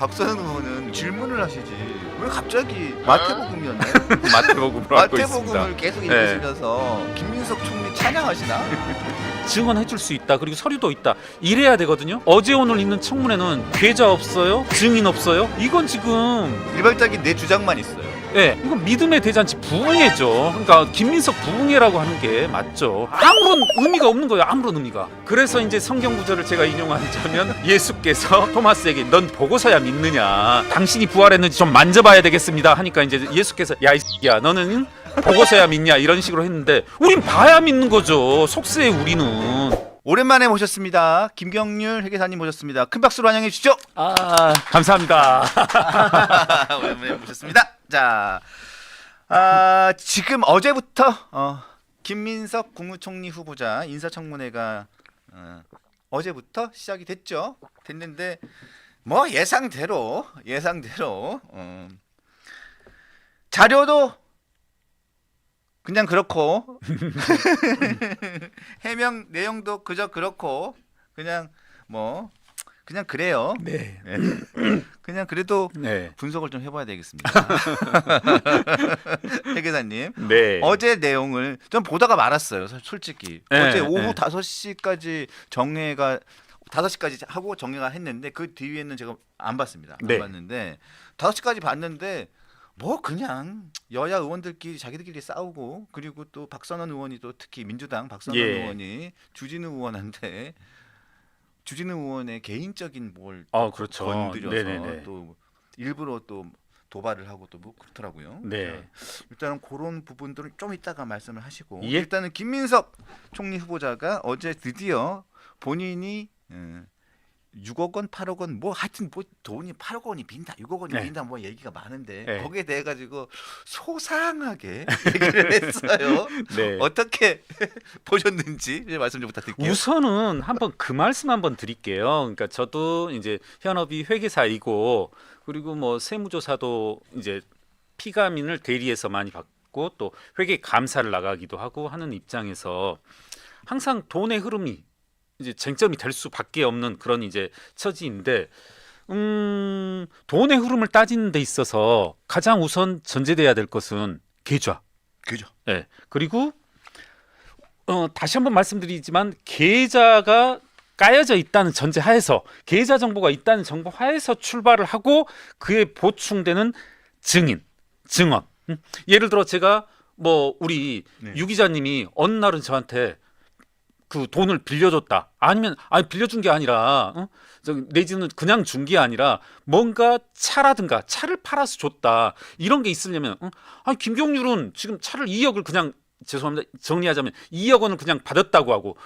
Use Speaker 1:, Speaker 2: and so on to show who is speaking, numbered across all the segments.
Speaker 1: 박선영 의원은 질문을 하시지 왜 갑자기 마태복음이었나요?
Speaker 2: 마태복음으로 하고 있습니다.
Speaker 1: 마태복음을 계속 읽으시면서 김민석 총리 찬양하시나?
Speaker 2: 증언해줄 수 있다. 그리고 서류도 있다. 이래야 되거든요. 어제 오늘 있는 청문회는 계좌 없어요. 증인 없어요. 이건 지금
Speaker 1: 일발적인 내 주장만 있어요.
Speaker 2: 이건 믿음의 대잔치 부흥회죠. 그러니까 김민석 부흥회라고 하는 게 맞죠. 아무런 의미가 없는 거예요. 아무런 의미가. 그래서 이제 성경 구절을 제가 인용하자면 예수께서 토마스에게 넌 보고서야 믿느냐. 당신이 부활했는지 좀 만져봐야 되겠습니다. 하니까 이제 예수께서 야 이 새끼야 너는 보고서야 믿냐 이런 식으로 했는데 우린 봐야 믿는 거죠. 속세에 우리는.
Speaker 1: 오랜만에 모셨습니다. 김경률 회계사님 모셨습니다. 큰 박수로 환영해 주시죠.
Speaker 2: 감사합니다.
Speaker 1: 오랜만에 모셨습니다. 자, 지금 어제부터 김민석 국무총리 후보자 인사청문회가 어제부터 시작이 됐는데 뭐 예상대로 자료도 그냥 그렇고 해명 내용도 그저 그렇고 그냥 그래요.
Speaker 2: 네.
Speaker 1: 그냥 그래도
Speaker 2: 네.
Speaker 1: 분석을 좀 해봐야 되겠습니다. 회계사님,
Speaker 2: 네.
Speaker 1: 어제 내용을 좀 보다가 말았어요. 솔직히
Speaker 2: 네.
Speaker 1: 어제 오후
Speaker 2: 네.
Speaker 1: 5시까지 정회가 5시까지 하고 정회가 했는데 그 뒤에는 제가 안 봤습니다. 안
Speaker 2: 네.
Speaker 1: 봤는데 5시까지 봤는데 뭐 그냥 여야 의원들끼리 자기들끼리 싸우고 그리고 또 박선원 의원이 또 특히 민주당 박선원 의원이 주진우 의원의 개인적인 뭘
Speaker 2: 그렇죠.
Speaker 1: 건드려서
Speaker 2: 네네네.
Speaker 1: 또 일부러 또 도발을 하고 또 뭐 그렇더라고요.
Speaker 2: 네.
Speaker 1: 일단은 그런 부분들은 좀 이따가 말씀을 하시고
Speaker 2: 예.
Speaker 1: 일단은 김민석 총리 후보자가 어제 드디어 본인이 6억 원, 8억 원, 뭐 하여튼 뭐 돈이 8억 원이 빈다, 6억 원이
Speaker 2: 네.
Speaker 1: 빈다 뭐 얘기가 많은데
Speaker 2: 네.
Speaker 1: 거기에 대해 가지고 소상하게 얘기를 했어요.
Speaker 2: 네.
Speaker 1: 어떻게 보셨는지 말씀 좀 부탁드릴게요.
Speaker 2: 우선은 한번 그 말씀 한번 드릴게요. 그러니까 저도 이제 현업이 회계사이고 그리고 뭐 세무조사도 이제 피감인을 대리해서 많이 받고 또 회계 감사를 나가기도 하고 하는 입장에서 항상 돈의 흐름이 이제 쟁점이 될 수밖에 없는 그런 이제 처지인데 돈의 흐름을 따지는 데 있어서 가장 우선 전제돼야 될 것은 계좌.
Speaker 1: 그죠?
Speaker 2: 네. 그리고 다시 한번 말씀드리지만 계좌가 까여져 있다는 전제하에서 계좌 정보가 있다는 정보하에서 출발을 하고 그에 보충되는 증인, 증언. 예를 들어 제가 뭐 우리 유 기자님이 어느 날은 저한테 그 돈을 빌려줬다. 아니면 빌려준 게 아니라 내지는 그냥 준 게 아니라 뭔가 차라든가 차를 팔아서 줬다. 이런 게 있으려면 김경률은 지금 차를 2억을 그냥 죄송합니다. 정리하자면 2억 원을 그냥 받았다고 하고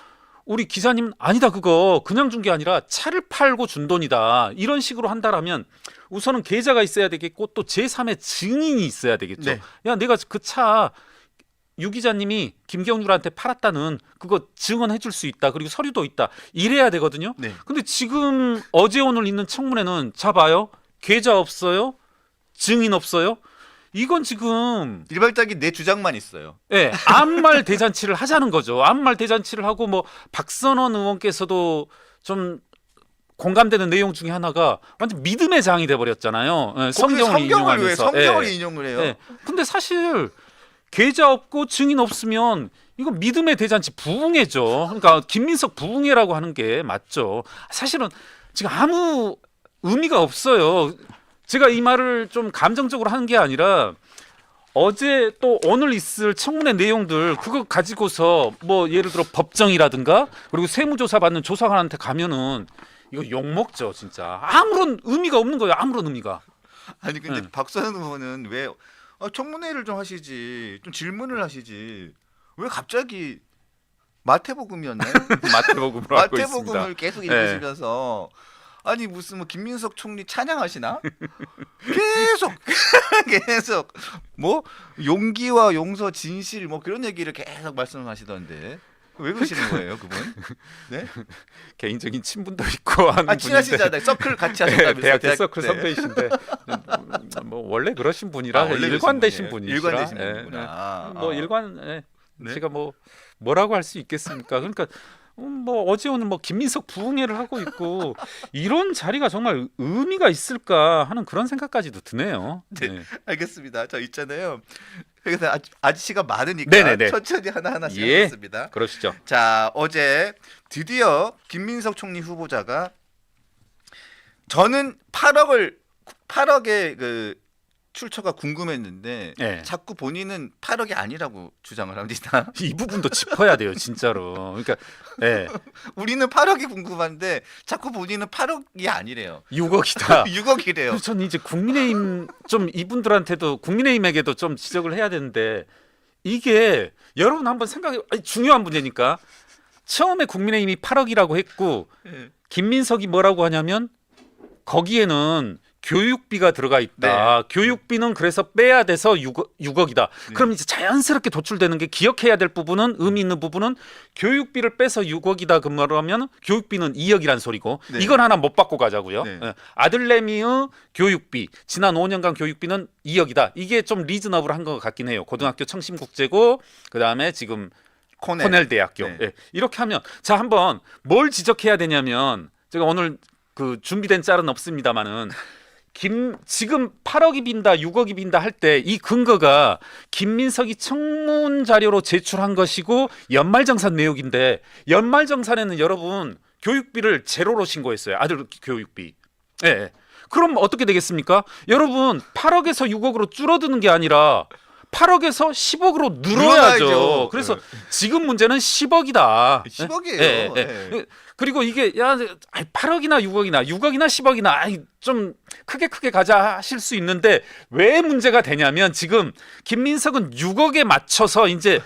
Speaker 2: 우리 기사님은 아니다. 그거 그냥 준 게 아니라 차를 팔고 준 돈이다. 이런 식으로 한다라면 우선은 계좌가 있어야 되겠고 또 제3의 증인이 있어야 되겠죠.
Speaker 1: 네.
Speaker 2: 야 내가 그 차 유 기자님이 김경률한테 팔았다는 그거 증언해 줄 수 있다. 그리고 서류도 있다. 이래야 되거든요.
Speaker 1: 네.
Speaker 2: 근데 지금 어제 오늘 있는 청문회는 자 봐요. 계좌 없어요. 증인 없어요. 이건 지금
Speaker 1: 일발적인 내 주장만 있어요.
Speaker 2: 암말 대잔치를 하자는 거죠. 암말 대잔치를 하고 뭐 박선원 의원께서도 좀 공감되는 내용 중에 하나가 완전 믿음의 장이 돼 버렸잖아요. 성경을 인용하면서.
Speaker 1: 성경을 인용을 해요.
Speaker 2: 근데 사실 계좌 없고 증인 없으면 이건 믿음의 대잔치 부흥회죠. 그러니까 김민석 부흥회라고 하는 게 맞죠. 사실은 지금 아무 의미가 없어요. 제가 이 말을 좀 감정적으로 하는 게 아니라 어제 또 오늘 있을 청문회 내용들 그거 가지고서 뭐 예를 들어 법정이라든가 그리고 세무조사 받는 조사관한테 가면은 이거 욕먹죠. 진짜 아무런 의미가 없는 거예요. 아무런 의미가.
Speaker 1: 아니 근데 박선영 의원은 왜 청문회를 좀 하시지, 좀 질문을 하시지 왜 갑자기 마태복음이었나요?
Speaker 2: 마태복음으로 하고 있습니다.
Speaker 1: 마태복음을 계속 읽으시면서 아니 무슨 뭐 김민석 총리 찬양하시나? 계속 뭐 용기와 용서, 진실 뭐 그런 얘기를 계속 말씀하시던데 왜 그러시는 거예요, 그분? 네?
Speaker 2: 개인적인 친분도 있고 하는 분인데.
Speaker 1: 친하시잖아요. 서클 같이 하셨다면서요.
Speaker 2: 대학 때 서클 선배이신데 뭐 원래 그러신 분이라 일관되신 분이시라.
Speaker 1: 일관되신 분이구나.
Speaker 2: 뭐 일관
Speaker 1: 네?
Speaker 2: 제가 뭐라고 할 수 있겠습니까? 그러니까 뭐 어제 오늘 뭐 김민석 부흥회를 하고 있고 이런 자리가 정말 의미가 있을까 하는 그런 생각까지도 드네요.
Speaker 1: 네.
Speaker 2: 네.
Speaker 1: 알겠습니다. 저 있잖아요. 그래서 아저씨가 많으니까
Speaker 2: 네네네.
Speaker 1: 천천히 하나하나씩
Speaker 2: 예.
Speaker 1: 하겠습니다.
Speaker 2: 그러시죠.
Speaker 1: 자, 어제 드디어 김민석 총리 후보자가 저는 8억의 그 출처가 궁금했는데
Speaker 2: 네.
Speaker 1: 자꾸 본인은 8억이 아니라고 주장을 합니다.
Speaker 2: 이 부분도 짚어야 돼요, 진짜로. 그러니까 네.
Speaker 1: 우리는 8억이 궁금한데 자꾸 본인은 8억이 아니래요.
Speaker 2: 6억이다.
Speaker 1: 6억이래요.
Speaker 2: 그래서 저는 이제 국민의힘 좀 이분들한테도 국민의힘에게도 좀 지적을 해야 되는데 이게 여러분 한번 생각해 중요한 문제니까 처음에 국민의힘이 8억이라고 했고 김민석이 뭐라고 하냐면 거기에는 교육비가 들어가 있다. 교육비는 그래서 빼야 돼서 6억이다. 그럼 이제 자연스럽게 도출되는 게 기억해야 될 부분은 의미 있는 부분은 교육비를 빼서 6억이다 그러면 교육비는 2억이란 소리고
Speaker 1: 네.
Speaker 2: 이건 하나 못 받고 가자고요.
Speaker 1: 네.
Speaker 2: 아들내미의 교육비 지난 5년간 교육비는 2억이다. 이게 좀 리즈너블한 것 같긴 해요. 고등학교 청심국제고 그다음에 지금 코넬 대학교.
Speaker 1: 네.
Speaker 2: 예. 이렇게 하면 자 한번 뭘 지적해야 되냐면 제가 오늘 그 준비된 짤은 없습니다만은 지금 8억이 빈다, 6억이 빈다 할 때 이 근거가 김민석이 청문 자료로 제출한 것이고 연말정산 내역인데 연말정산에는 여러분 교육비를 제로로 신고했어요. 아들 교육비. 예. 네. 그럼 어떻게 되겠습니까? 여러분 8억에서 6억으로 줄어드는 게 아니라 8억에서 10억으로 늘어야죠.
Speaker 1: 늘어나야죠.
Speaker 2: 그래서 지금 문제는 10억이다.
Speaker 1: 10억이에요.
Speaker 2: 예, 예. 그리고 이게 8억이나 6억이나 6억이나 10억이나 좀 크게 가자 하실 수 있는데 왜 문제가 되냐면 지금 김민석은 6억에 맞춰서 이제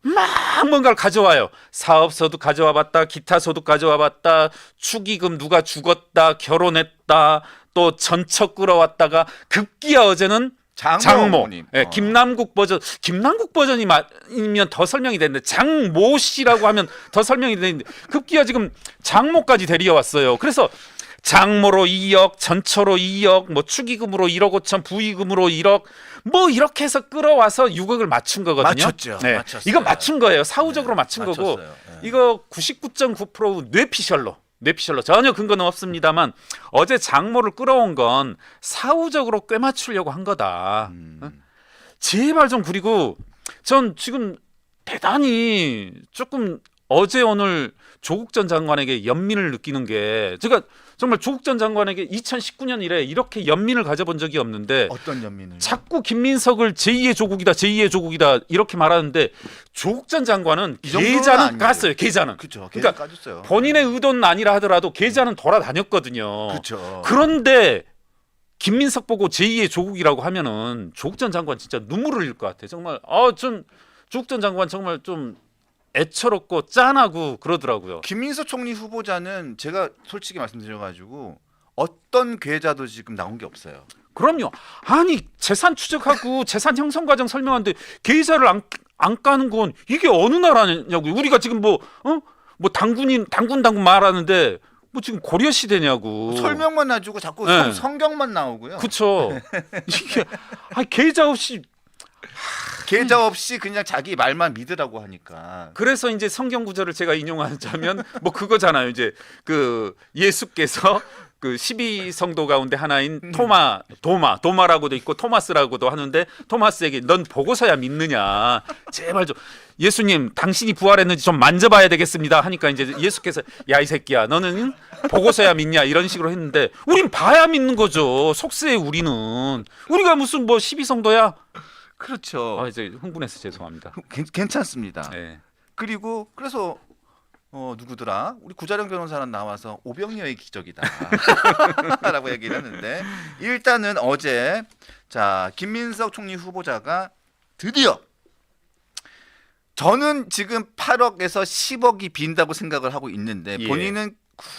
Speaker 2: 막 뭔가를 가져와요. 사업소득 가져와 봤다. 기타 소득 가져와 봤다. 축의금 누가 죽었다. 결혼했다. 또 전처 끌어왔다가 급기야 어제는 장모. 예, 김남국 버전이면 더 설명이 되는데 장모 씨라고 하면 더 설명이 되는데 급기야 지금 장모까지 데려왔어요. 그래서 장모로 2억, 전처로 2억, 뭐 축의금으로 1억 5천, 부의금으로 1억 뭐 이렇게 해서 끌어와서 6억을 맞춘 거거든요.
Speaker 1: 맞췄죠.
Speaker 2: 네.
Speaker 1: 맞췄어요.
Speaker 2: 이거 맞춘 거예요. 사후적으로 맞춘 거고
Speaker 1: 맞췄어요.
Speaker 2: 이거 99.9% 뇌피셜로 전혀 근거는 없습니다만 어제 장모를 끌어온 건 사후적으로 꽤 맞추려고 한 거다. 제발 좀 그리고 전 지금 대단히 조금 어제 오늘 조국 전 장관에게 연민을 느끼는 게 제가 정말 조국 전 장관에게 2019년 이래 이렇게 연민을 가져본 적이 없는데
Speaker 1: 어떤 연민을?
Speaker 2: 자꾸 김민석을 제2의 조국이다 이렇게 말하는데 조국 전 장관은 계좌는 깠어요. 계좌는.
Speaker 1: 그렇죠.
Speaker 2: 그러니까
Speaker 1: 까줬어요.
Speaker 2: 본인의 의도는 아니라 하더라도 계좌는 돌아다녔거든요.
Speaker 1: 그렇죠.
Speaker 2: 그런데 김민석 보고 제2의 조국이라고 하면은 조국 전 장관 진짜 눈물을 흘릴 것 같아. 정말 좀 조국 전 장관 정말 좀 애처롭고 짠하고 그러더라고요.
Speaker 1: 김민석 총리 후보자는 제가 솔직히 말씀드려가지고 어떤 계좌도 지금 나온 게 없어요.
Speaker 2: 그럼요. 아니 재산 추적하고 재산 형성 과정 설명하는데 계좌를 안 까는 건 이게 어느 나라냐고요. 우리가 지금 뭐 당군 말하는데 뭐 지금 고려 시대냐고.
Speaker 1: 설명만 놔주고 자꾸
Speaker 2: 네.
Speaker 1: 성경만 나오고요.
Speaker 2: 그렇죠. 이게 계좌 없이
Speaker 1: 계좌 없이 그냥 자기 말만 믿으라고 하니까.
Speaker 2: 그래서 이제 성경 구절을 제가 인용하자면 뭐 그거잖아요. 이제 그 예수께서 그 12성도 가운데 하나인 도마라고도 있고 토마스라고도 하는데 토마스에게 넌 보고서야 믿느냐. 제발 좀 예수님 당신이 부활했는지 좀 만져봐야 되겠습니다 하니까 이제 예수께서 야 이 새끼야 너는 보고서야 믿냐 이런 식으로 했는데 우린 봐야 믿는 거죠. 속세에 우리가 무슨 뭐 12성도야.
Speaker 1: 그렇죠.
Speaker 2: 이제 흥분해서 죄송합니다.
Speaker 1: 괜찮습니다.
Speaker 2: 네.
Speaker 1: 그리고 그래서 누구더라? 우리 구자령 변호사는 나와서 오병이어의 기적이다 라고 얘기를 했는데 일단은 어제 자 김민석 총리 후보자가 드디어 저는 지금 8억에서 10억이 빈다고 생각을 하고 있는데
Speaker 2: 예.
Speaker 1: 본인은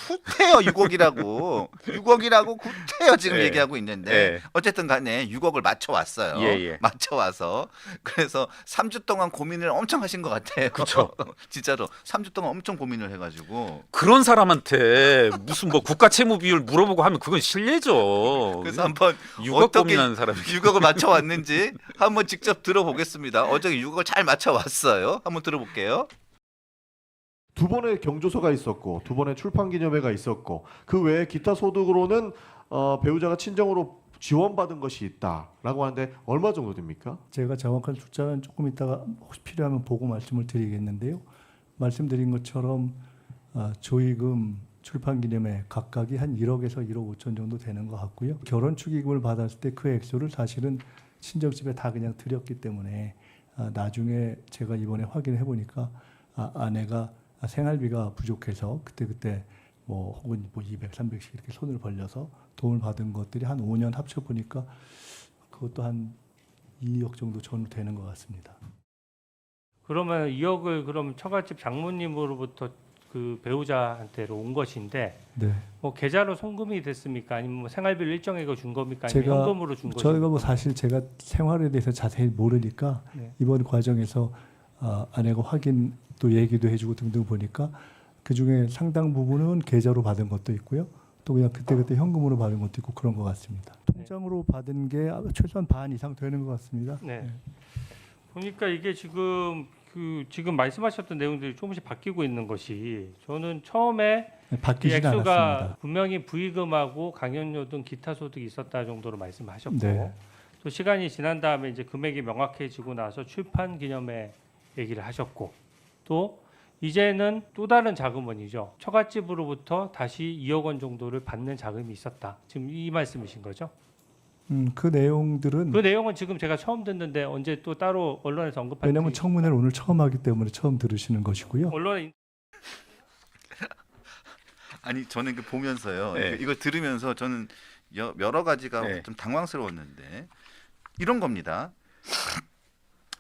Speaker 1: 구태여 6억이라고 구태여 지금
Speaker 2: 예.
Speaker 1: 얘기하고 있는데
Speaker 2: 예.
Speaker 1: 어쨌든 간에 6억을 맞춰왔어요.
Speaker 2: 예.
Speaker 1: 맞춰와서 그래서 3주 동안 고민을 엄청 하신 것 같아요.
Speaker 2: 그쵸.
Speaker 1: 진짜로 3주 동안 엄청 고민을 해가지고
Speaker 2: 그런 사람한테 무슨 뭐 국가 채무 비율 물어보고 하면 그건 실례죠.
Speaker 1: 그래서 한번
Speaker 2: 6억
Speaker 1: 어떻게
Speaker 2: 고민하는 사람이
Speaker 1: 6억을 맞춰왔는지 한번 직접 들어보겠습니다. 어제 6억을 잘 맞춰왔어요. 한번 들어볼게요.
Speaker 3: 두 번의 경조서가 있었고 두 번의 출판 기념회가 있었고 그 외에 기타 소득으로는 배우자가 친정으로 지원받은 것이 있다라고 하는데 얼마 정도 됩니까?
Speaker 4: 제가 정확한 숫자는 조금 이따가 혹시 필요하면 보고 말씀을 드리겠는데요. 말씀드린 것처럼 조의금, 출판기념회 각각이 한 1억에서 1억 5천 정도 되는 것 같고요. 결혼 축의금을 받았을 때 그 액수를 사실은 친정집에 다 그냥 드렸기 때문에 나중에 제가 이번에 확인해 보니까 아내가 생활비가 부족해서 그때 뭐 혹은 뭐 200, 300씩 이렇게 손을 벌려서 도움을 받은 것들이 한 5년 합쳐 보니까 그것도 한 2억 정도 전 되는 것 같습니다.
Speaker 5: 그러면 2억을 그럼 처갓집 장모님으로부터 그 배우자한테로 온 것인데
Speaker 4: 네.
Speaker 5: 뭐 계좌로 송금이 됐습니까? 아니면 뭐 생활비를 일정액을 준 겁니까? 아니면
Speaker 4: 제가
Speaker 5: 현금으로 준
Speaker 4: 저희가
Speaker 5: 것입니까?
Speaker 4: 뭐 사실 제가 생활에 대해서 자세히 모르니까
Speaker 5: 네.
Speaker 4: 이번 과정에서 아내가 확인 또 얘기도 해주고 등등 보니까 그 중에 상당 부분은 계좌로 받은 것도 있고요. 또 그냥 그때 현금으로 받은 것도 있고 그런 것 같습니다. 통장으로 받은 게 최소한 반 이상 되는 것 같습니다.
Speaker 5: 네. 보니까 이게 지금 말씀하셨던 내용들이 조금씩 바뀌고 있는 것이 저는 처음에
Speaker 4: 네,
Speaker 5: 이
Speaker 4: 바뀌지는
Speaker 5: 액수가
Speaker 4: 않았습니다.
Speaker 5: 분명히 부의금하고 강연료 등 기타 소득이 있었다 정도로 말씀하셨고
Speaker 4: 네.
Speaker 5: 또 시간이 지난 다음에 이제 금액이 명확해지고 나서 출판 기념회 얘기를 하셨고 또 이제는 또 다른 자금원이죠. 처갓집으로부터 다시 2억 원 정도를 받는 자금이 있었다. 지금 이 말씀이신 거죠?
Speaker 4: 그 내용들은
Speaker 5: 그 내용은 지금 제가 처음 듣는데 언제 또 따로 언론에서 언급한
Speaker 4: 왜냐하면
Speaker 5: 적이
Speaker 4: 청문회를 오늘 처음 하기 때문에 처음 들으시는 것이고요.
Speaker 5: 언론에
Speaker 1: 아니 저는 그 보면서요.
Speaker 2: 네.
Speaker 1: 이거 들으면서 저는 여러 가지가
Speaker 2: 네.
Speaker 1: 좀 당황스러웠는데 이런 겁니다.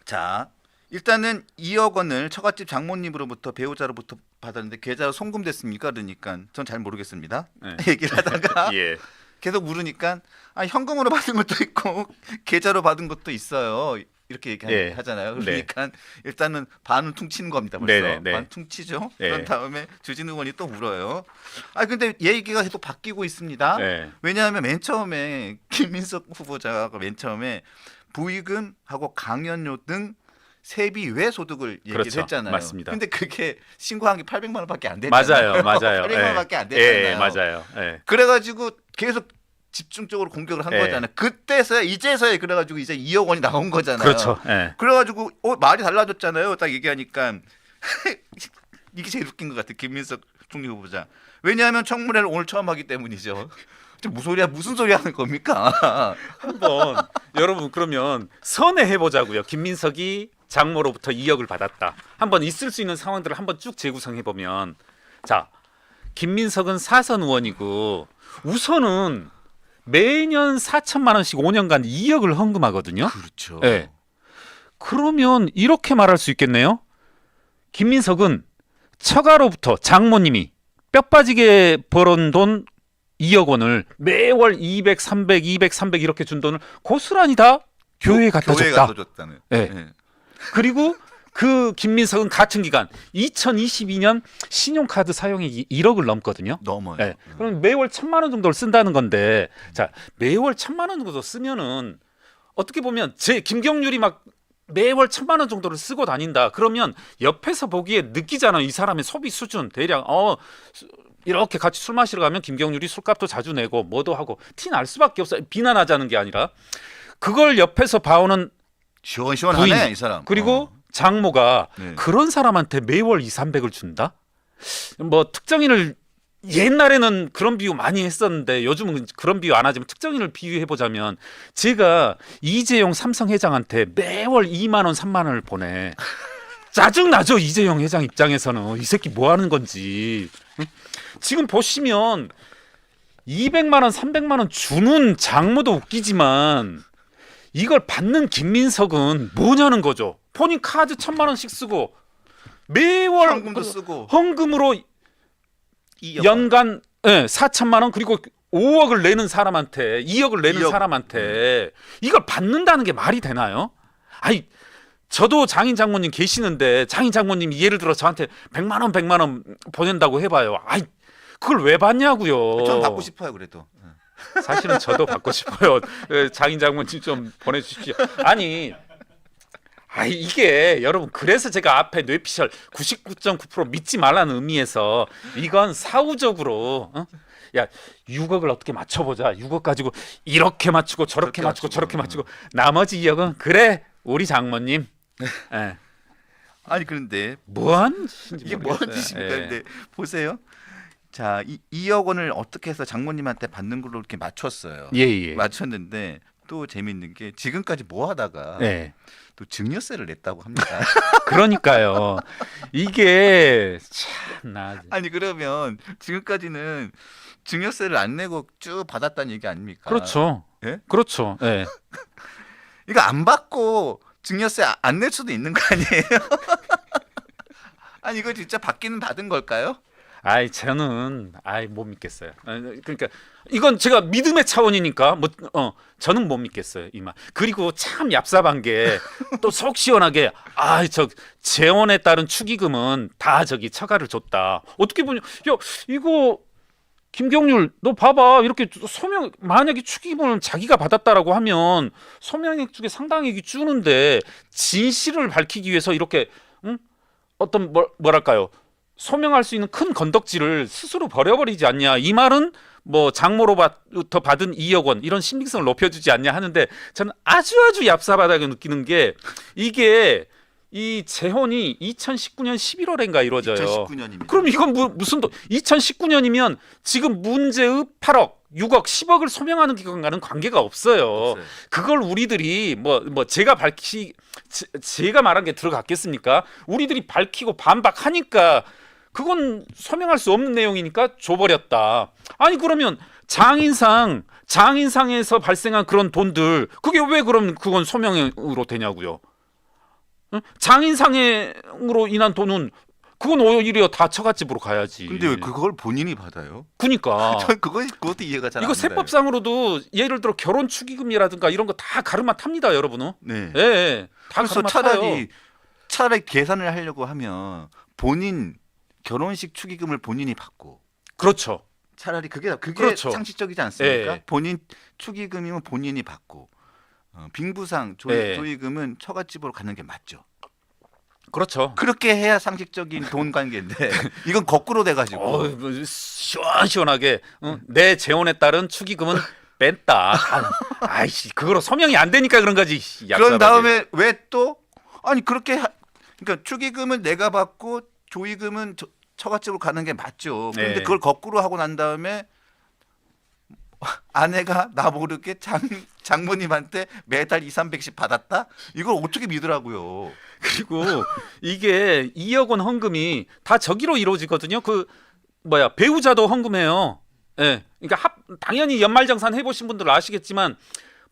Speaker 1: 자, 일단은 2억 원을 처갓집 장모님으로부터 배우자로부터 받았는데 계좌로 송금됐습니까? 그러니까 전 잘 모르겠습니다.
Speaker 2: 네.
Speaker 1: 얘기를 하다가
Speaker 2: 예.
Speaker 1: 계속 물으니까 현금으로 받은 것도 있고 계좌로 받은 것도 있어요. 이렇게
Speaker 2: 예.
Speaker 1: 하잖아요.
Speaker 2: 네.
Speaker 1: 그러니까 일단은 반은 퉁치는 겁니다. 벌써
Speaker 2: 네네네.
Speaker 1: 반 퉁치죠.
Speaker 2: 네.
Speaker 1: 그런 다음에 주진우 의원이 또 물어요. 근데 얘기가 계속 바뀌고 있습니다.
Speaker 2: 네.
Speaker 1: 왜냐하면 맨 처음에 김민석 후보자가 맨 처음에 부의금하고 강연료 등 세비 외 소득을 얘기를
Speaker 2: 그렇죠.
Speaker 1: 했잖아요.
Speaker 2: 맞습니다.
Speaker 1: 근데 그게 신고한 게 800만 원밖에 안 됐잖아요.
Speaker 2: 맞아요.
Speaker 1: 800만 원밖에 안 됐잖아요.
Speaker 2: 예, 맞아요. 예.
Speaker 1: 그래가지고 계속 집중적으로 공격을 한
Speaker 2: 예.
Speaker 1: 거잖아요. 그때서야 이제서야 그래가지고 이제 2억 원이 나온 거잖아요.
Speaker 2: 그렇죠. 예.
Speaker 1: 그래가지고 말이 달라졌잖아요. 딱 얘기하니까 이게 제일 웃긴 것 같아. 김민석 총리 후보자. 왜냐하면 청문회를 오늘 처음 하기 때문이죠. 무슨 소리 하는 겁니까?
Speaker 2: 한번 여러분 그러면 선회해 보자고요. 김민석이 장모로부터 2억을 받았다. 한번 있을 수 있는 상황들을 한번 쭉 재구성해 보면 자, 김민석은 사선 의원이고 우선은 매년 4천만 원씩 5년간 2억을 헌금하거든요.
Speaker 1: 그렇죠.
Speaker 2: 네. 그러면 이렇게 말할 수 있겠네요. 김민석은 처가로부터 장모님이 뼈 빠지게 벌은 돈 2억 원을 매월 200, 300, 200, 300 이렇게 준 돈을 고스란히 다 교회에 갖다
Speaker 1: 교회에
Speaker 2: 줬다.
Speaker 1: 갖다 줬다는.
Speaker 2: 네.
Speaker 1: 네.
Speaker 2: 그리고 그 김민석은 같은 기간 2022년 신용카드 사용액이 1억을 넘거든요.
Speaker 1: 넘어요.
Speaker 2: 네. 그럼 매월 1,000만 원 정도를 쓴다는 건데, 자 매월 1,000만 원 정도 쓰면은 어떻게 보면 제 김경률이 막 매월 1,000만 원 정도를 쓰고 다닌다. 그러면 옆에서 보기에 느끼잖아요. 이 사람의 소비 수준 대략 이렇게 같이 술 마시러 가면 김경률이 술값도 자주 내고 뭐도 하고 티 날 수밖에 없어요. 비난하자는 게 아니라 그걸 옆에서 봐오는
Speaker 1: 시원시원하네
Speaker 2: 부인.
Speaker 1: 이 사람.
Speaker 2: 그리고 장모가
Speaker 1: 네.
Speaker 2: 그런 사람한테 매월 2, 300을 준다? 뭐 특정인을 옛날에는 그런 비유 많이 했었는데 요즘은 그런 비유 안 하지만 특정인을 비유해 보자면 제가 이재용 삼성 회장한테 매월 2만 원, 3만 원을 보내. 짜증 나죠. 이재용 회장 입장에서는 이 새끼 뭐 하는 건지. 응? 지금 보시면 200만 원, 300만 원 주는 장모도 웃기지만 이걸 받는 김민석은 뭐냐는 거죠. 본인 카드 1,000만 원씩 쓰고 매월
Speaker 1: 현금도 쓰고
Speaker 2: 헌금으로
Speaker 1: 2억.
Speaker 2: 연간 4천만 원 그리고 5억을 내는 사람한테 2억을 내는
Speaker 1: 2억.
Speaker 2: 사람한테 이걸 받는다는 게 말이 되나요? 아니 저도 장인 장모님 계시는데 장인 장모님이 예를 들어 저한테 100만 원 보낸다고 해봐요. 아이 그걸 왜 받냐고요.
Speaker 1: 전 받고 싶어요 그래도.
Speaker 2: 사실은 저도 받고 싶어요. 장인 장모님 좀 보내주십시오. 아니 이게 여러분 그래서 제가 앞에 뇌피셜 99.9% 믿지 말라는 의미에서 이건 사후적으로 야 6억을 어떻게 맞춰보자. 6억 가지고 이렇게 맞추고 저렇게
Speaker 1: 그렇게
Speaker 2: 맞추고
Speaker 1: 맞추고.
Speaker 2: 저렇게 맞추고 나머지 2억은 그래 우리 장모님. 예.
Speaker 1: 아니 그런데
Speaker 2: 뭐한
Speaker 1: 이게 뭔 짓입니까? 근데 보세요. 자, 2억 원을 어떻게 해서 장모님한테 받는 걸로 이렇게 맞췄어요.
Speaker 2: 예예.
Speaker 1: 맞췄는데 또 재밌는 게 지금까지 뭐 하다가
Speaker 2: 예.
Speaker 1: 또 증여세를 냈다고 합니다.
Speaker 2: 그러니까요. 이게 참나.
Speaker 1: 아니 그러면 지금까지는 증여세를 안 내고 쭉 받았다는 얘기 아닙니까?
Speaker 2: 그렇죠.
Speaker 1: 예?
Speaker 2: 그렇죠. 예.
Speaker 1: 이거 안 받고 증여세 안 낼 수도 있는 거 아니에요? 아니 이거 진짜 받기는 받은 걸까요?
Speaker 2: 저는 못 믿겠어요. 그러니까 이건 제가 믿음의 차원이니까 저는 못 믿겠어요 이 말. 그리고 참 얍삽한 게 또 속 시원하게 저 재원에 따른 축의금은 다 저기 처가를 줬다. 어떻게 보냐? 야 이거 김경률 너 봐봐 이렇게 소명 만약에 축의금을 자기가 받았다라고 하면 소명액 중에 상당액이 주는데 진실을 밝히기 위해서 이렇게 어떤 뭐랄까요? 소명할 수 있는 큰 건덕지를 스스로 버려버리지 않냐. 이 말은 뭐 장모로부터 받은 2억 원 이런 신빙성을 높여주지 않냐 하는데 저는 아주 얍삽하다고 느끼는 게 이게 이 재혼이 2019년 11월인가 이루어져요.
Speaker 1: 2019년입니다.
Speaker 2: 그럼 이건 무슨 2019년이면 지금 문제의 8억, 6억, 10억을 소명하는 기관과는 관계가 없어요.
Speaker 1: 없어요.
Speaker 2: 그걸 우리들이 제가 제가 말한 게 들어갔겠습니까? 우리들이 밝히고 반박하니까 그건 소명할 수 없는 내용이니까 줘버렸다. 아니 그러면 장인상에서 발생한 그런 돈들 그게 왜 그럼 그건 소명으로 되냐고요? 응? 장인상으로 인한 돈은 그건 오히려 다 처갓집으로 가야지.
Speaker 1: 근데 왜 그걸 본인이 받아요?
Speaker 2: 그니까
Speaker 1: 전 그것도 이해가 잘 안
Speaker 2: 이거
Speaker 1: 돼요.
Speaker 2: 세법상으로도 예를 들어 결혼 축의금이라든가 이런 거 다 가르마 탑니다, 여러분은.
Speaker 1: 네.
Speaker 2: 예, 다
Speaker 1: 그래서
Speaker 2: 가르마 타요.
Speaker 1: 차라리 계산을 하려고 하면 본인 결혼식 축의금을 본인이 받고
Speaker 2: 그렇죠.
Speaker 1: 차라리 그게
Speaker 2: 그렇죠.
Speaker 1: 상식적이지 않습니까?
Speaker 2: 예.
Speaker 1: 본인 축의금이면 본인이 받고 빙부상
Speaker 2: 예.
Speaker 1: 조의금은 처갓집으로 가는 게 맞죠.
Speaker 2: 그렇죠.
Speaker 1: 그렇게 해야 상식적인 돈 관계인데 이건 거꾸로 돼가지고
Speaker 2: 시원시원하게 내 재혼에 따른 축의금은 뺐다. 아이씨, 그거로 소명이 안 되니까 그런 거지.
Speaker 1: 그런
Speaker 2: 얍삽하게.
Speaker 1: 다음에 왜 또 아니 그러니까 축의금은 내가 받고 조의금은 처갓집으로 가는 게 맞죠. 그런데
Speaker 2: 네.
Speaker 1: 그걸 거꾸로 하고 난 다음에 아내가 나 모르게 장모님한테 매달 200~300씩 받았다? 이걸 어떻게 믿으라고요?
Speaker 2: 그리고 이게 2억 원 헌금이 다 저기로 이루어지거든요. 배우자도 헌금해요. 예. 그러니까 당연히 연말정산 해보신 분들 아시겠지만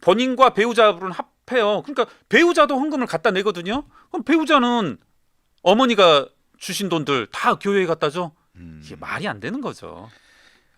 Speaker 2: 본인과 배우자분은 합해요. 그러니까 배우자도 헌금을 갖다 내거든요. 그럼 배우자는 어머니가 주신 돈들 다 교회에 갖다 줘. 이게 말이 안 되는 거죠.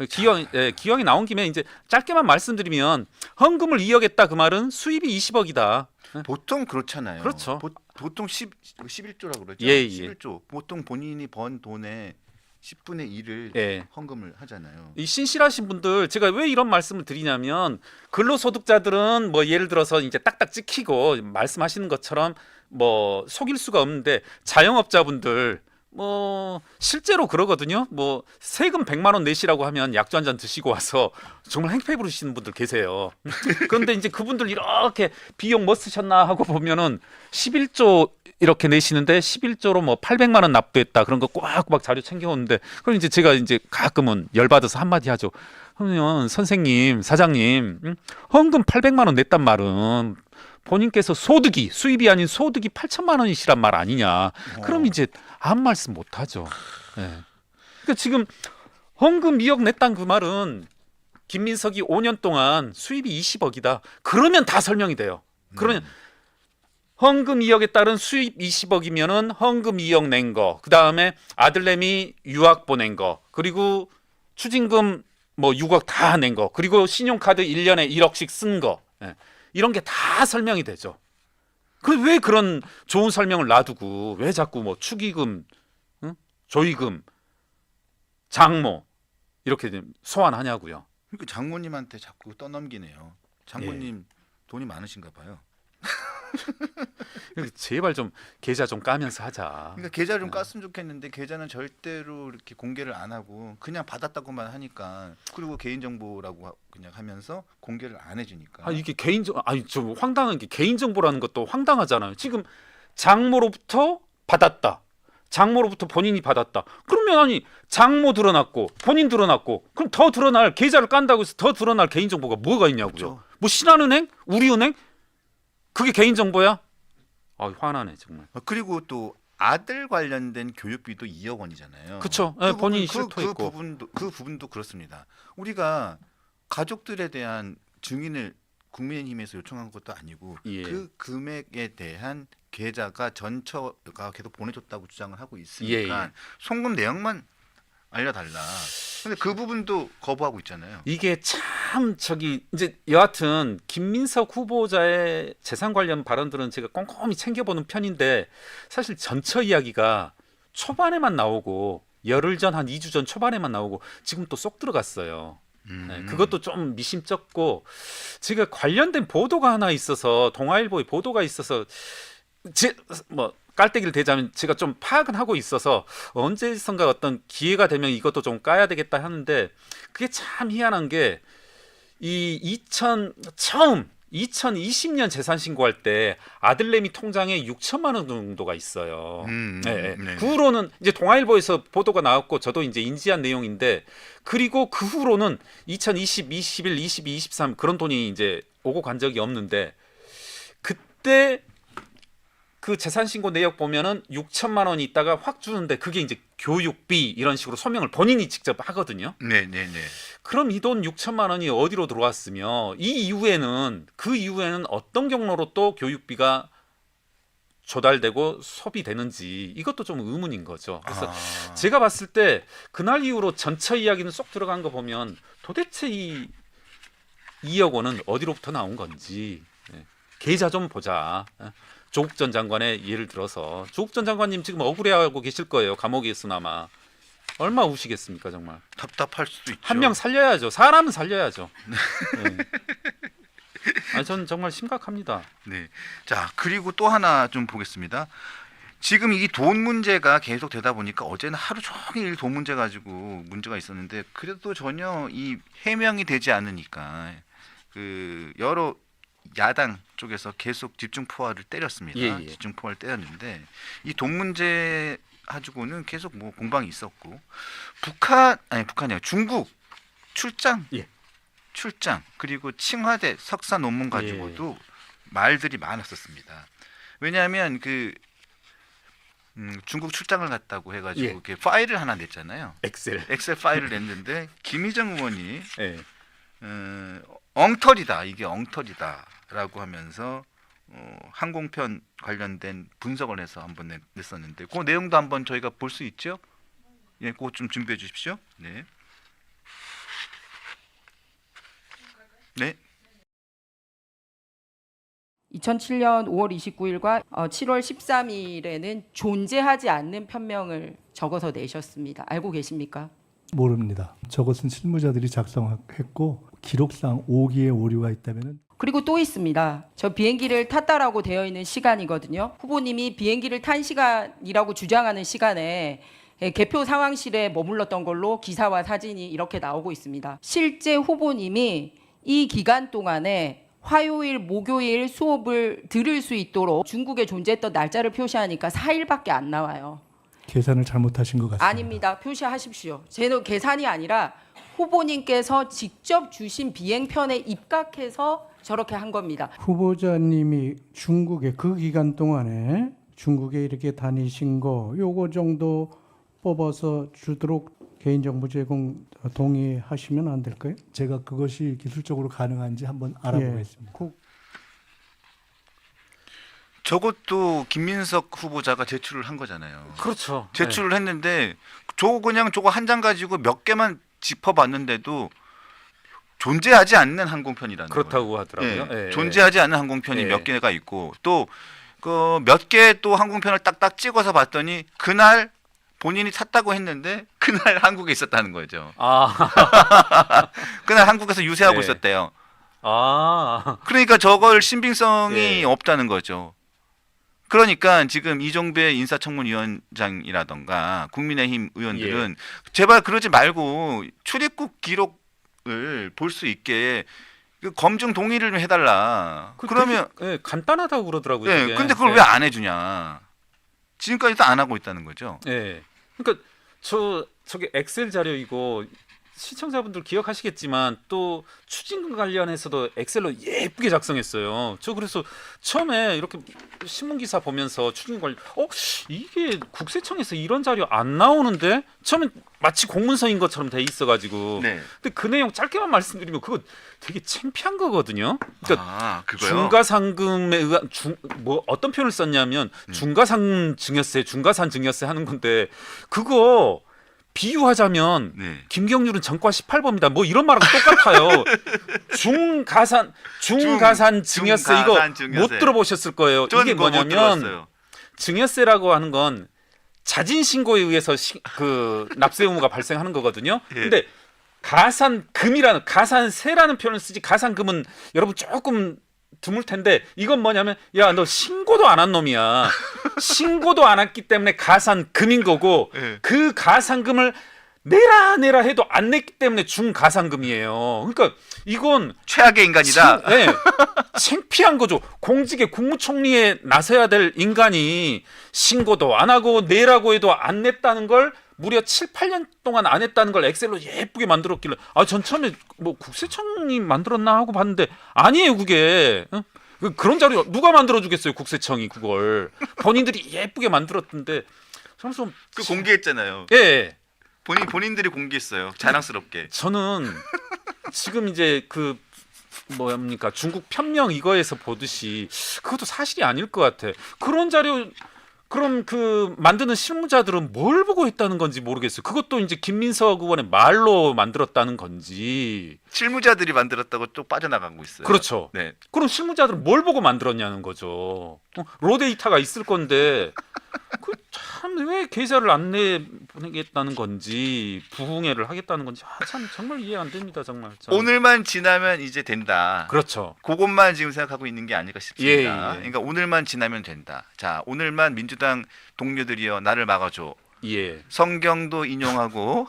Speaker 2: 기왕이 나온 김에 이제 짧게만 말씀드리면 헌금을 2억 했다 그 말은 수입이 20억이다.
Speaker 1: 보통 그렇잖아요.
Speaker 2: 그렇죠.
Speaker 1: 보통 11조라고 그러죠.
Speaker 2: 예, 예.
Speaker 1: 11조. 보통 본인이 번 돈의 10분의 1을
Speaker 2: 예.
Speaker 1: 헌금을 하잖아요.
Speaker 2: 이 신실하신 분들 제가 왜 이런 말씀을 드리냐면 근로소득자들은 예를 들어서 이제 딱딱 찍히고 말씀하시는 것처럼 속일 수가 없는데 자영업자분들 실제로 그러거든요. 세금 100만 원 내시라고 하면 약주 한 잔 드시고 와서 정말 행패 부르시는 분들 계세요. 그런데 이제 그분들 이렇게 비용 쓰셨나 하고 보면은 11조 이렇게 내시는데 11조로 800만 원 납부했다. 그런 거 꼬박꼬박 자료 챙겨오는데 그럼 이제 제가 가끔은 열받아서 한마디 하죠. 그러면 선생님, 사장님, 헌금 800만 원 냈단 말은 본인께서 수입이 아닌 소득이 8천만 원이시란 말 아니냐. 그럼 이제 아무 말씀 못 하죠. 예. 그러니까 지금 헌금 2억 냈단 그 말은 김민석이 5년 동안 수입이 20억이다. 그러면 다 설명이 돼요. 그러면 헌금 2억에 따른 수입 20억이면은 헌금 2억 낸 거, 그 다음에 아들내미 유학 보낸 거, 그리고 추징금 6억 다 낸 거, 그리고 신용카드 1년에 1억씩 쓴 거, 예. 이런 게 다 설명이 되죠. 왜 그런 좋은 설명을 놔두고 왜 자꾸 축의금, 조의금, 장모 이렇게 소환하냐고요.
Speaker 1: 그러니까 장모님한테 자꾸 떠넘기네요. 장모님 돈이 많으신가 봐요.
Speaker 2: 제발 좀 계좌 좀 까면서 하자.
Speaker 1: 그러니까 계좌를 좀 깠으면 좋겠는데 계좌는 절대로 이렇게 공개를 안 하고 그냥 받았다고만 하니까 그리고 개인정보라고 그냥 하면서 공개를 안 해주니까.
Speaker 2: 이게 아니 좀 황당한 게 개인정보라는 것도 황당하잖아요. 지금 장모로부터 받았다. 장모로부터 본인이 받았다. 그러면 아니 장모 드러났고 본인 드러났고 그럼 더 드러날 계좌를 깐다고 해서 더 드러날 개인정보가 뭐가 있냐고요.
Speaker 1: 그렇죠.
Speaker 2: 뭐 신한은행, 우리은행 그게 개인정보야? 화나네 정말.
Speaker 1: 그리고 또 아들 관련된 교육비도 2억 원이잖아요.
Speaker 2: 그쵸.
Speaker 1: 그
Speaker 2: 본인이
Speaker 1: 부분,
Speaker 2: 실토했고.
Speaker 1: 그 부분도 그렇습니다. 우리가 가족들에 대한 증인을 국민의힘에서 요청한 것도 아니고
Speaker 2: 예.
Speaker 1: 그 금액에 대한 계좌가 전처가 계속 보내줬다고 주장을 하고 있으니까
Speaker 2: 예.
Speaker 1: 송금 내역만 알려달라. 근데 그 부분도 거부하고 있잖아요.
Speaker 2: 이게 참 이제 여하튼 김민석 후보자의 재산 관련 발언들은 제가 꼼꼼히 챙겨보는 편인데 사실 전처 이야기가 초반에만 나오고 열흘 전 한 2주 전 초반에만 나오고 지금 또 쏙 들어갔어요. 네, 그것도 좀 미심쩍고 제가 관련된 보도가 하나 있어서 동아일보의 보도가 있어서 뭐 깔때기를 대자면 제가 좀 파악은 하고 있어서 언제선가 어떤 기회가 되면 이것도 좀 까야 되겠다 하는데 그게 참 희한한 게 이 2020년 재산 신고할 때 아들내미 통장에 6천만 원 정도가 있어요. 네. 그 후로는 이제 동아일보에서 보도가 나왔고 저도 이제 인지한 내용인데 그리고 그 후로는 2020, 21, 22, 23 그런 돈이 이제 오고 간 적이 없는데 그때 그 재산 신고 내역 보면은 6천만 원이 있다가 확 주는데 그게 이제 교육비 이런 식으로 소명을 본인이 직접 하거든요.
Speaker 1: 네네네.
Speaker 2: 그럼 이 돈 6천만 원이 어디로 들어왔으며 그 이후에는 어떤 경로로 또 교육비가 조달되고 소비되는지 이것도 좀 의문인 거죠. 그래서 제가 봤을 때 그날 이후로 전처 이야기는 쏙 들어간 거 보면 도대체 이 2억 원은 어디로부터 나온 건지 계좌 좀 보자. 조국 전 장관의 예를 들어서 조국 전 장관님 지금 억울해하고 계실 거예요. 감옥에 있으나마 얼마 우시겠습니까 정말.
Speaker 1: 답답할 수도 있죠.
Speaker 2: 한 명 살려야죠. 사람은 살려야죠. 네. 저는 정말 심각합니다.
Speaker 1: 네. 자, 그리고 또 하나 좀 보겠습니다. 지금 이 돈 문제가 계속 되다 보니까 어제는 하루 종일 돈 문제 가지고 문제가 있었는데 그래도 전혀 이 해명이 되지 않으니까 그 여러 야당 쪽에서 계속 집중 포화를 때렸습니다.
Speaker 2: 예.
Speaker 1: 집중 포화를 때렸는데 이 돈 문제 가지고는 계속 뭐 공방이 있었고 북한이 아니라 중국 출장 그리고 칭화대 석사 논문 가지고도 말들이 많았었습니다. 왜냐하면 그 중국 출장을 갔다고 해가지고 이렇게 파일을 하나 냈잖아요. 엑셀 파일을 냈는데 김희정 의원이 엉터리다 이게 엉터리다라고 하면서 항공편 관련된 분석을 해서 한번 냈었는데 그 내용도 한번 저희가 볼 수 있죠? 예, 그거 좀 준비해 주십시오. 네. 네.
Speaker 6: 2007년 5월 29일과 7월 13일에는 존재하지 않는 편명을 적어서 내셨습니다. 알고 계십니까?
Speaker 4: 모릅니다. 저것은 실무자들이 작성했고 기록상 5기의 오류가 있다면은
Speaker 6: 그리고 또 있습니다. 저 비행기를 탔다라고 되어 있는 시간이거든요. 후보님이 비행기를 탄 시간이라고 주장하는 시간에 개표 상황실에 머물렀던 걸로 기사와 사진이 이렇게 나오고 있습니다. 실제 후보님이 이 기간 동안에 화요일, 목요일 수업을 들을 수 있도록 중국에 존재했던 날짜를 표시하니까 4일밖에 안 나와요.
Speaker 4: 계산을 잘못하신 것 같습니다.
Speaker 6: 아닙니다. 표시하십시오. 제 계산이 아니라 후보님께서 직접 주신 비행편에 입각해서 저렇게 한 겁니다.
Speaker 7: 후보자님이 중국에 그 기간 동안에 중국에 이렇게 다니신 거 요거 정도 뽑아서 주도록 개인정보 제공 동의하시면 안 될까요?
Speaker 4: 제가 그것이 기술적으로 가능한지 한번 알아보겠습니다.
Speaker 1: 저것도 김민석 후보자가 제출을 한 거잖아요.
Speaker 2: 그렇죠.
Speaker 1: 제출을 했는데 저거 한 장 가지고 몇 개만 짚어봤는데도 존재하지 않는 항공편이라는
Speaker 2: 그렇다고
Speaker 1: 거예요.
Speaker 2: 하더라고요.
Speaker 1: 존재하지 않는 항공편이 몇 개가 있고 또 그 몇 개 또 항공편을 딱딱 찍어서 봤더니 그날 본인이 탔다고 했는데 그날 한국에 있었다는 거죠. 그날 한국에서 유세하고 있었대요.
Speaker 2: 아,
Speaker 1: 그러니까 저걸 신빙성이
Speaker 2: 예.
Speaker 1: 없다는 거죠. 그러니까 지금 이종배 인사청문위원장이라던가 국민의힘 의원들은 제발 그러지 말고 출입국 기록을 볼 수 있게 그 검증 동의를 좀 해달라. 그러면
Speaker 2: 되게, 예, 간단하다고 그러더라고요.
Speaker 1: 예,
Speaker 2: 되게.
Speaker 1: 근데 그걸
Speaker 2: 예.
Speaker 1: 왜 안 해주냐? 지금까지도 안 하고 있다는 거죠.
Speaker 2: 예. 그러니까 저게 엑셀 자료 이거 시청자분들 기억하시겠지만 또 추징금 관련해서도 엑셀로 예쁘게 작성했어요. 저 그래서 처음에 이렇게 신문 기사 보면서 추징금 관련 이게 국세청에서 이런 자료 안 나오는데 처음엔 마치 공문서인 것처럼 돼 있어가지고
Speaker 1: 네.
Speaker 2: 근데 그 내용 짧게만 말씀드리면 그거 되게 창피한 거거든요. 그러니까
Speaker 1: 그거요?
Speaker 2: 중과상금에 의한 뭐 어떤 표현을 썼냐면 중과상 증여세, 중과산 증여세 하는 건데 그거 비유하자면
Speaker 1: 네.
Speaker 2: 김경률은 전과 18범이다. 뭐 이런 말하고 똑같아요. 중가산 증여세 이거
Speaker 1: 중가산 증여세.
Speaker 2: 못 들어보셨을 거예요.
Speaker 1: 전
Speaker 2: 이게
Speaker 1: 그거 못
Speaker 2: 뭐냐면
Speaker 1: 들어봤어요.
Speaker 2: 증여세라고 하는 건 자진 신고에 의해서 그 납세 의무가 발생하는 거거든요.
Speaker 1: 예.
Speaker 2: 근데 가산금이라는 가산세라는 표현을 쓰지 가산금은 여러분 조금 드물 텐데 이건 뭐냐면 야 너 신고도 안 한 놈이야. 신고도 안 했기 때문에 가산금인 거고
Speaker 1: 예.
Speaker 2: 그 가산금을 내라 해도 안 냈기 때문에 중가산금이에요. 그러니까 이건
Speaker 1: 최악의 인간이다.
Speaker 2: 네, 창피한 거죠. 공직에 국무총리에 나서야 될 인간이 신고도 안 하고 내라고 해도 안 냈다는 걸 무려 7, 8년 동안 안 했다는 걸 엑셀로 예쁘게 만들었길래 전 처음에 뭐 국세청이 만들었나 하고 봤는데 아니에요 그게. 그런 자료 누가 만들어주겠어요 국세청이 그걸. 본인들이 예쁘게 만들었던데 좀
Speaker 1: 그 공개했잖아요.
Speaker 2: 예.
Speaker 1: 본인들이 공개했어요. 자랑스럽게.
Speaker 2: 저는 지금 이제 그 뭡니까 중국 편명 이거에서 보듯이 그것도 사실이 아닐 것 같아. 그런 자료 그럼 그 만드는 실무자들은 뭘 보고 했다는 건지 모르겠어요. 그것도 이제 김민석 의원의 말로 만들었다는 건지.
Speaker 1: 실무자들이 만들었다고 또 빠져나가고 있어요.
Speaker 2: 그렇죠.
Speaker 1: 네.
Speaker 2: 그럼 실무자들은 뭘 보고 만들었냐는 거죠. 로데이터가 있을 건데 그 참 왜 계좌를 안 내보내겠다는 건지 부흥회를 하겠다는 건지 참 정말 이해 안 됩니다. 정말. 저는.
Speaker 1: 오늘만 지나면 이제 된다.
Speaker 2: 그렇죠.
Speaker 1: 그것만 지금 생각하고 있는 게 아닐까 싶습니다.
Speaker 2: 예.
Speaker 1: 그러니까 오늘만 지나면 된다. 자, 오늘만 민주당 동료들이여 나를 막아줘.
Speaker 2: 예.
Speaker 1: 성경도 인용하고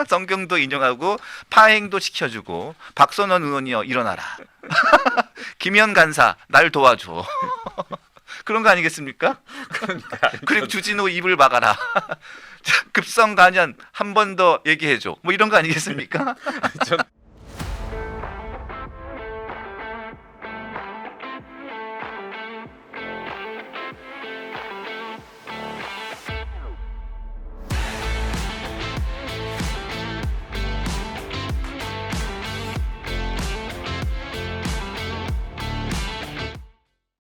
Speaker 1: 성경도 인용하고 파행도 시켜주고 박선원 의원이여 일어나라. 김현 간사 날 도와줘. 그런 거 아니겠습니까? 그리고 주진우 입을 막아라. 급성 간연 한 번 더 얘기해줘. 뭐 이런 거 아니겠습니까?
Speaker 2: 저